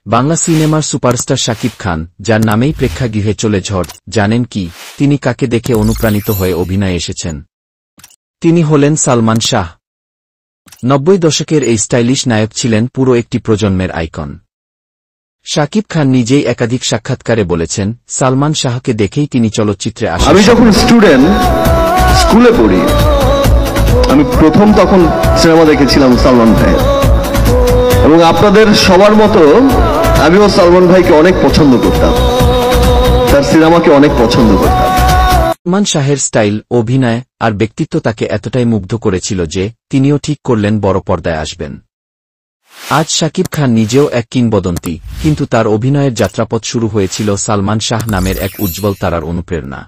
বাংলা সিনেমার সুপারস্টার শাকিব খান, যার নামেই প্রেক্ষাগৃহে চলে ঝড়, জানেন কি তিনি কাকে দেখে অনুপ্রাণিত হয়ে অভিনয়ে এসেছেন? তিনি হলেন সালমান শাহ। ৯০ দশকের এই স্টাইলিশ নায়ক ছিলেন পুরো একটি প্রজন্মের আইকন। শাকিব খান নিজেই একাধিক সাক্ষাৎকারে বলেছেন, সালমান শাহকে দেখেই তিনি চলচ্চিত্রে আসেন। আমি যখন স্টুডেন্ট স্কুলে পড়ি, আমি প্রথম তখন সিনেমা দেখেছিলাম সালমান ভাই, এবং আপনাদের সবার মতো আমিও সালমান ভাইকে অনেক পছন্দ করতাম, তার সিনেমাকে অনেক পছন্দ করতাম। সালমান শাহের স্টাইল, অভিনয় আর ব্যক্তিত্ব তাকে এতটাই মুগ্ধ করেছিল যে তিনিও ঠিক করলেন বড় পর্দায় আসবেন। আজ শাকিব খান নিজেও এক কিংবদন্তি, কিন্তু তার অভিনয়ের যাত্রাপথ শুরু হয়েছিল সালমান শাহ নামের এক উজ্জ্বল তারার অনুপ্রেরণা।